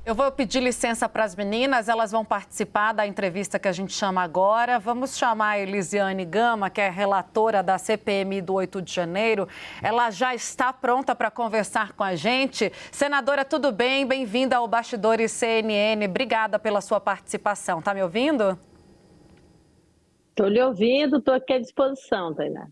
Eu vou pedir licença para as meninas, elas vão participar da entrevista que a gente chama agora. Vamos chamar a Elisiane Gama, que é relatora da CPMI do 8 de janeiro. Ela já está pronta para conversar com a gente. Senadora, tudo bem? Bem-vinda ao Bastidores CNN. Obrigada pela sua participação. Está me ouvindo? Estou lhe ouvindo, estou aqui à disposição, Tainá.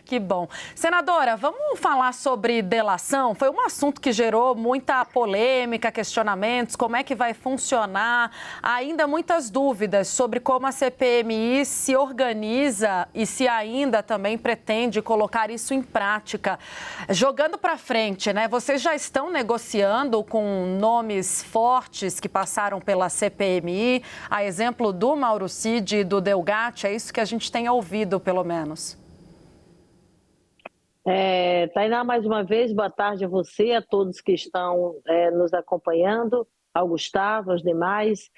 Que bom. Senadora, vamos falar sobre delação? Foi um assunto que gerou muita polêmica, questionamentos, como é que vai funcionar, ainda muitas dúvidas sobre como a CPMI se organiza e se ainda também pretende colocar isso em prática. Jogando para frente, né? Vocês já estão negociando com nomes fortes que passaram pela CPMI, a exemplo do Mauro Cid e do Delgatti. É isso que a gente tem ouvido, pelo menos. Tainá, mais uma vez, boa tarde a você, a todos que estão nos acompanhando, ao Gustavo, aos demais.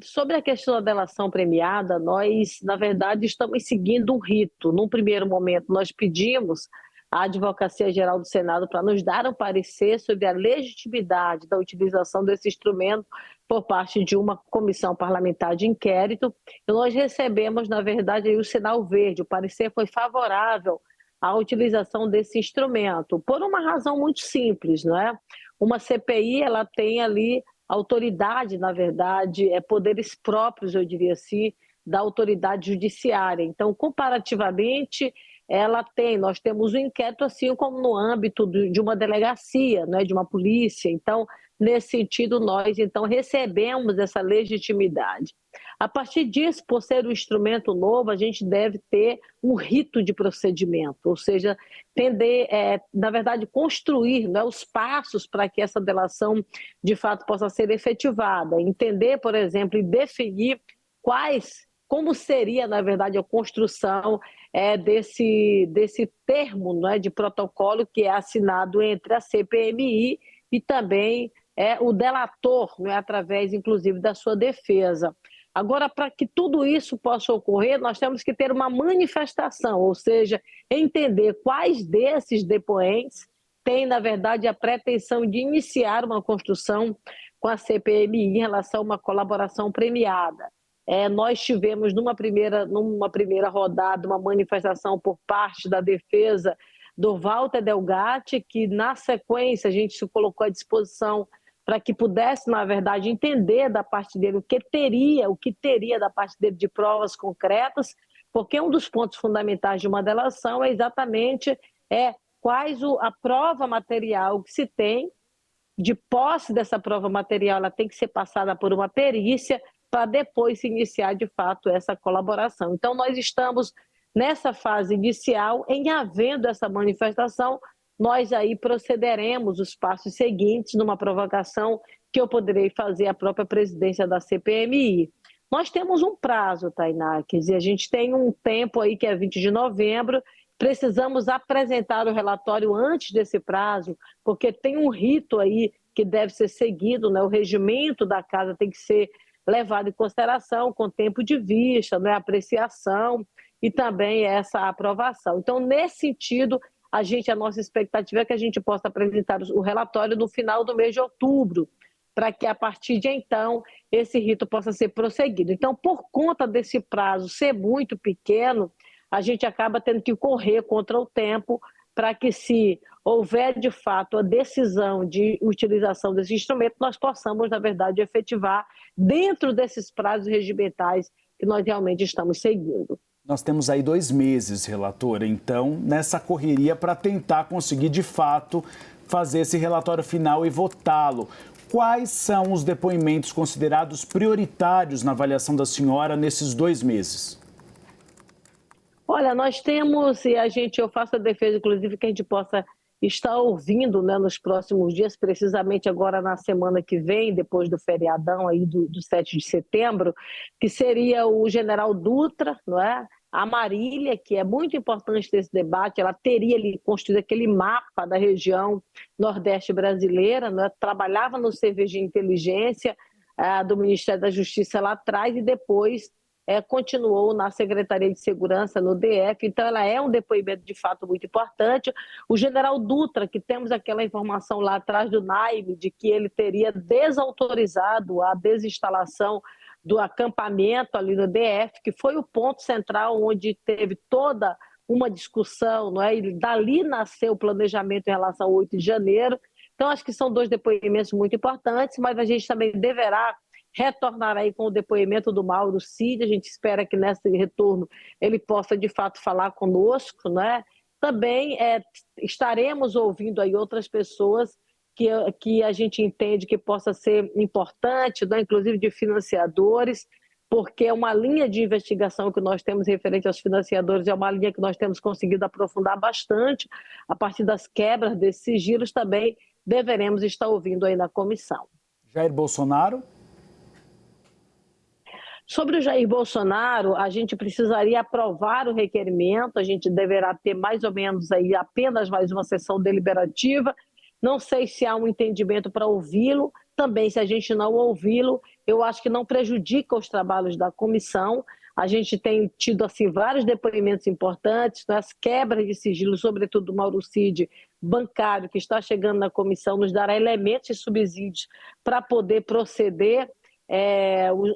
Sobre a questão da delação premiada, nós, na verdade, estamos seguindo um rito. Num primeiro momento, nós pedimos à Advocacia Geral do Senado para nos dar um parecer sobre a legitimidade da utilização desse instrumento por parte de uma comissão parlamentar de inquérito. E nós recebemos, na verdade, aí o sinal verde, o parecer foi favorável à utilização desse instrumento, por uma razão muito simples, não é? Uma CPI, ela tem ali autoridade, na verdade, poderes próprios, eu diria assim, da autoridade judiciária. Então, comparativamente, nós temos um inquérito assim como no âmbito de uma delegacia, né, de uma polícia. Então, nesse sentido, nós então recebemos essa legitimidade. A partir disso, por ser um instrumento novo, a gente deve ter um rito de procedimento, ou seja, tender, na verdade, construir, né, os passos para que essa delação, de fato, possa ser efetivada. Entender, por exemplo, e definir como seria, na verdade, a construção desse termo, né, de protocolo que é assinado entre a CPMI e também o delator, né, através, inclusive, da sua defesa. Agora, para que tudo isso possa ocorrer, nós temos que ter uma manifestação, ou seja, entender quais desses depoentes têm, na verdade, a pretensão de iniciar uma construção com a CPMI em relação a uma colaboração premiada. Nós tivemos numa primeira rodada uma manifestação por parte da defesa do Walter Delgatti, que na sequência a gente se colocou à disposição para que pudesse, na verdade, entender da parte dele o que teria da parte dele de provas concretas, porque um dos pontos fundamentais de uma delação é exatamente a prova material que se tem. De posse dessa prova material, ela tem que ser passada por uma perícia para depois se iniciar, de fato, essa colaboração. Então, nós estamos nessa fase inicial, em havendo essa manifestação, nós aí procederemos os passos seguintes numa provocação que eu poderei fazer à própria presidência da CPMI. Nós temos um prazo, Tainá, quer dizer, a gente tem um tempo aí que é 20 de novembro, precisamos apresentar o relatório antes desse prazo, porque tem um rito aí que deve ser seguido, né? O regimento da casa tem que ser levado em consideração com tempo de vista, né? Apreciação e também essa aprovação. Então, nesse sentido, a nossa expectativa é que a gente possa apresentar o relatório no final do mês de outubro, para que a partir de então esse rito possa ser prosseguido. Então, por conta desse prazo ser muito pequeno, a gente acaba tendo que correr contra o tempo para que, se houver de fato a decisão de utilização desse instrumento, nós possamos, na verdade, efetivar dentro desses prazos regimentais que nós realmente estamos seguindo. Nós temos aí 2 meses, relatora, então, nessa correria para tentar conseguir, de fato, fazer esse relatório final e votá-lo. Quais são os depoimentos considerados prioritários na avaliação da senhora nesses 2 meses? Olha, nós temos, eu faço a defesa, inclusive, que a gente possa estar ouvindo, né, nos próximos dias, precisamente agora na semana que vem, depois do feriadão aí do 7 de setembro, que seria o general Dutra, não é? A Marília, que é muito importante nesse debate, ela teria ali construído aquele mapa da região nordeste brasileira, não é? Trabalhava no serviço de inteligência do Ministério da Justiça lá atrás e depois continuou na Secretaria de Segurança, no DF, então ela é um depoimento de fato muito importante. O general Dutra, que temos aquela informação lá atrás do Naime, de que ele teria desautorizado a desinstalação do acampamento ali no DF, que foi o ponto central onde teve toda uma discussão, não é? E dali nasceu o planejamento em relação ao 8 de janeiro. Então, acho que são dois depoimentos muito importantes, mas a gente também deverá retornar aí com o depoimento do Mauro Cid. A gente espera que nesse retorno ele possa, de fato, falar conosco, né? Também estaremos ouvindo aí outras pessoas que a gente entende que possa ser importante, né? Inclusive de financiadores, porque é uma linha de investigação que nós temos referente aos financiadores, é uma linha que nós temos conseguido aprofundar bastante. A partir das quebras desses sigilos também deveremos estar ouvindo aí na comissão. Jair Bolsonaro? Sobre o Jair Bolsonaro, a gente precisaria aprovar o requerimento, a gente deverá ter mais ou menos aí apenas mais uma sessão deliberativa. Não sei se há um entendimento para ouvi-lo. Também, se a gente não ouvi-lo, eu acho que não prejudica os trabalhos da comissão. A gente tem tido assim, vários depoimentos importantes, as quebras de sigilo, sobretudo do Mauro Cid, bancário, que está chegando na comissão, nos dará elementos e subsídios para poder proceder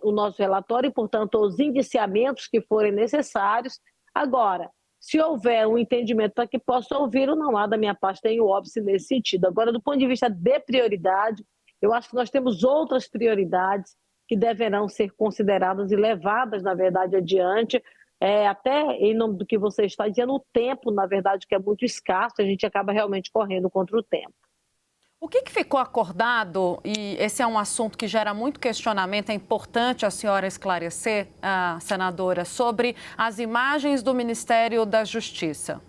o nosso relatório e, portanto, os indiciamentos que forem necessários. Agora, se houver um entendimento para que possa ouvir, não há da minha parte nenhum óbice nesse sentido. Agora, do ponto de vista de prioridade, eu acho que nós temos outras prioridades que deverão ser consideradas e levadas, na verdade, adiante, até em nome do que você está dizendo, o tempo, na verdade, que é muito escasso, a gente acaba realmente correndo contra o tempo. O que ficou acordado, e esse é um assunto que gera muito questionamento, é importante a senhora esclarecer, senadora, sobre as imagens do Ministério da Justiça?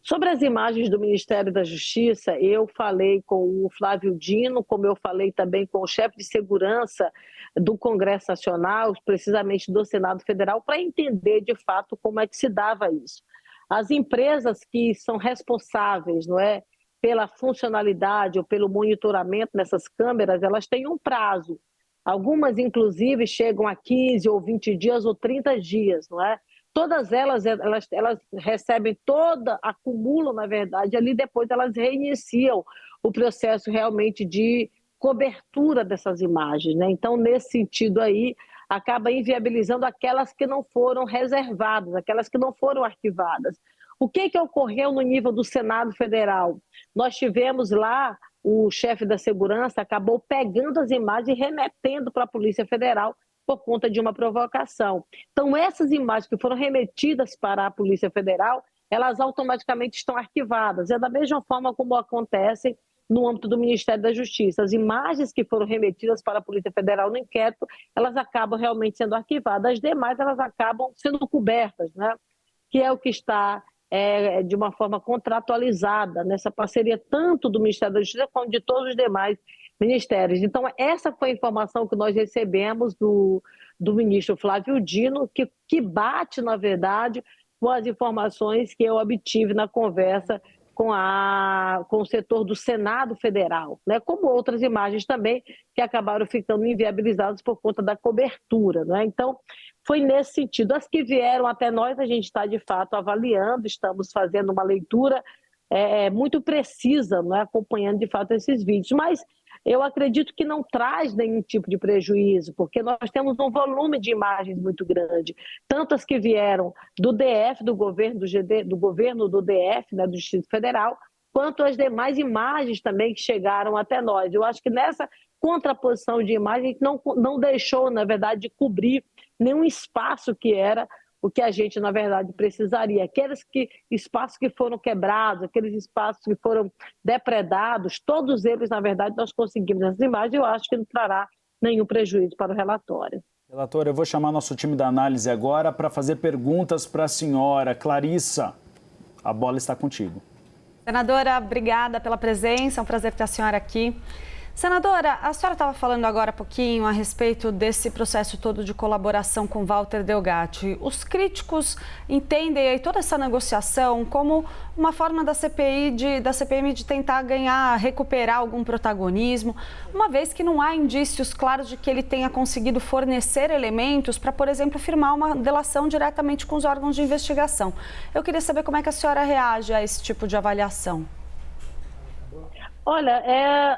Sobre as imagens do Ministério da Justiça, eu falei com o Flávio Dino, como eu falei também com o chefe de segurança do Congresso Nacional, precisamente do Senado Federal, para entender de fato como é que se dava isso. As empresas que são responsáveis, não é, pela funcionalidade ou pelo monitoramento nessas câmeras, elas têm um prazo. Algumas, inclusive, chegam a 15 ou 20 dias ou 30 dias, não é? Todas elas recebem acumulam, na verdade, ali depois elas reiniciam o processo realmente de cobertura dessas imagens, né? Então, nesse sentido aí, acaba inviabilizando aquelas que não foram reservadas, aquelas que não foram arquivadas. O que ocorreu no nível do Senado Federal? Nós tivemos lá, o chefe da segurança acabou pegando as imagens e remetendo para a Polícia Federal por conta de uma provocação. Então, essas imagens que foram remetidas para a Polícia Federal, elas automaticamente estão arquivadas. É da mesma forma como acontece no âmbito do Ministério da Justiça. As imagens que foram remetidas para a Polícia Federal no inquérito, elas acabam realmente sendo arquivadas. As demais, elas acabam sendo cobertas, né? Que é o que está de uma forma contratualizada nessa parceria tanto do Ministério da Justiça quanto de todos os demais ministérios. Então, essa foi a informação que nós recebemos do ministro Flávio Dino, que bate, na verdade, com as informações que eu obtive na conversa com o setor do Senado Federal, né? Como outras imagens também que acabaram ficando inviabilizadas por conta da cobertura, né? Então, foi nesse sentido. As que vieram até nós, a gente está, de fato, avaliando, estamos fazendo uma leitura muito precisa, né? Acompanhando, de fato, esses vídeos. Mas eu acredito que não traz nenhum tipo de prejuízo, porque nós temos um volume de imagens muito grande, tanto as que vieram do DF, do governo do DF, né, do Distrito Federal, quanto as demais imagens também que chegaram até nós. Eu acho que nessa contraposição de imagens não deixou, na verdade, de cobrir nenhum espaço que era o que a gente, na verdade, precisaria. Aqueles espaços que foram quebrados, aqueles espaços que foram depredados, todos eles, na verdade, nós conseguimos essas imagens e eu acho que não trará nenhum prejuízo para o relatório. Relatora, eu vou chamar nosso time da análise agora para fazer perguntas para a senhora. Clarissa, a bola está contigo. Senadora, obrigada pela presença, é um prazer ter a senhora aqui. Senadora, a senhora estava falando agora há pouquinho a respeito desse processo todo de colaboração com Walter Delgatti. Os críticos entendem aí toda essa negociação como uma forma da CPMI de tentar recuperar algum protagonismo, uma vez que não há indícios claros de que ele tenha conseguido fornecer elementos para, por exemplo, firmar uma delação diretamente com os órgãos de investigação. Eu queria saber como é que a senhora reage a esse tipo de avaliação. Olha,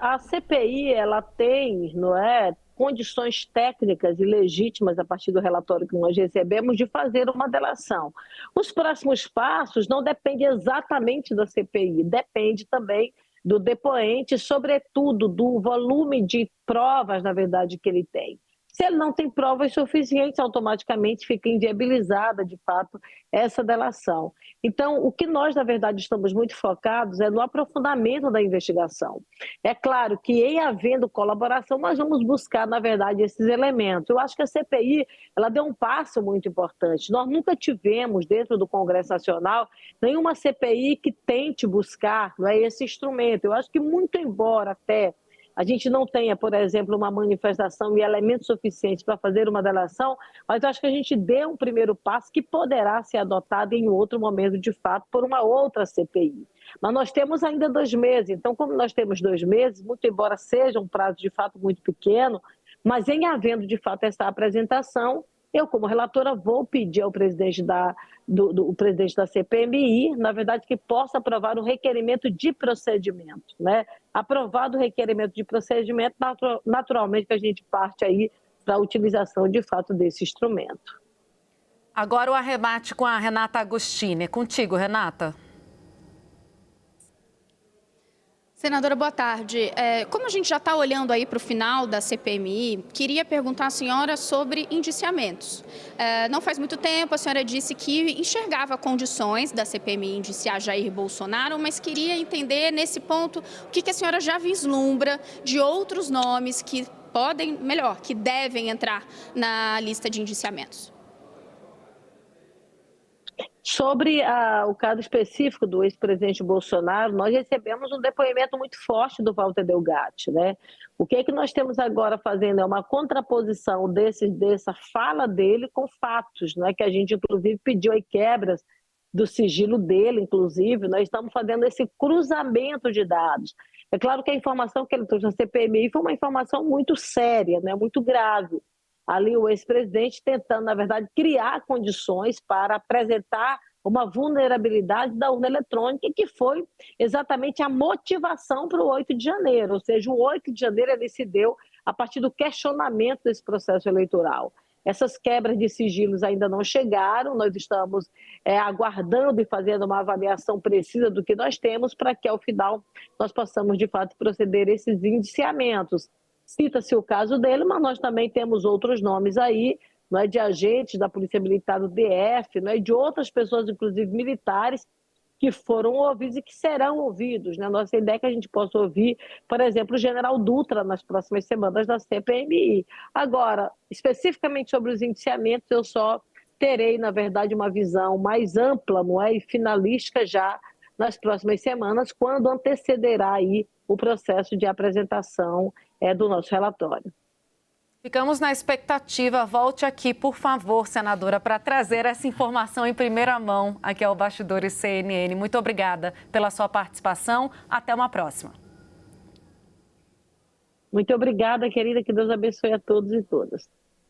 a CPI ela tem, não é, condições técnicas e legítimas a partir do relatório que nós recebemos de fazer uma delação. Os próximos passos não dependem exatamente da CPI, depende também do depoente, sobretudo do volume de provas, na verdade, que ele tem. Se ele não tem provas suficientes, automaticamente fica inviabilizada, de fato, essa delação. Então, o que nós, na verdade, estamos muito focados é no aprofundamento da investigação. É claro que, em havendo colaboração, nós vamos buscar, na verdade, esses elementos. Eu acho que a CPI ela deu um passo muito importante. Nós nunca tivemos, dentro do Congresso Nacional, nenhuma CPI que tente buscar, não é, esse instrumento. Eu acho que, muito embora até a gente não tenha, por exemplo, uma manifestação e elementos suficientes para fazer uma delação, mas eu acho que a gente deu um primeiro passo que poderá ser adotado em outro momento, de fato, por uma outra CPI. Mas nós temos ainda 2 meses, então, como nós temos 2 meses, muito embora seja um prazo, de fato, muito pequeno, mas em havendo, de fato, essa apresentação, eu, como relatora, vou pedir ao presidente do presidente da CPMI, na verdade, que possa aprovar um requerimento de procedimento, né? Aprovado o requerimento de procedimento, naturalmente que a gente parte aí para a utilização, de fato, desse instrumento. Agora o arremate com a Renata Agostini. É contigo, Renata. Senadora, boa tarde. Como a gente já está olhando aí para o final da CPMI, queria perguntar à senhora sobre indiciamentos. Não faz muito tempo a senhora disse que enxergava condições da CPMI indiciar Jair Bolsonaro, mas queria entender nesse ponto o que a senhora já vislumbra de outros nomes que que devem entrar na lista de indiciamentos. Sobre o caso específico do ex-presidente Bolsonaro, nós recebemos um depoimento muito forte do Walter Delgatti, né? O que é que nós temos agora fazendo é uma contraposição dessa fala dele com fatos, né? Que a gente, inclusive, pediu aí quebras do sigilo dele, inclusive. Nós estamos fazendo esse cruzamento de dados. É claro que a informação que ele trouxe na CPMI foi uma informação muito séria, né? Muito grave. Ali o ex-presidente tentando, na verdade, criar condições para apresentar uma vulnerabilidade da urna eletrônica, que foi exatamente a motivação para o 8 de janeiro. Ou seja, o 8 de janeiro ele se deu a partir do questionamento desse processo eleitoral. Essas quebras de sigilos ainda não chegaram, nós estamos aguardando e fazendo uma avaliação precisa do que nós temos para que, ao final, nós possamos, de fato, proceder a esses indiciamentos. Cita-se o caso dele, mas nós também temos outros nomes aí, não é, de agentes da Polícia Militar do DF, não é, de outras pessoas, inclusive militares, que foram ouvidos e que serão ouvidos. Né? Nossa ideia é que a gente possa ouvir, por exemplo, o general Dutra nas próximas semanas da CPMI. Agora, especificamente sobre os indiciamentos, eu só terei, na verdade, uma visão mais ampla, não é, e finalística já nas próximas semanas, quando antecederá aí o processo de apresentação do nosso relatório. Ficamos na expectativa. Volte aqui, por favor, senadora, para trazer essa informação em primeira mão aqui ao Bastidores CNN. Muito obrigada pela sua participação. Até uma próxima. Muito obrigada, querida. Que Deus abençoe a todos e todas.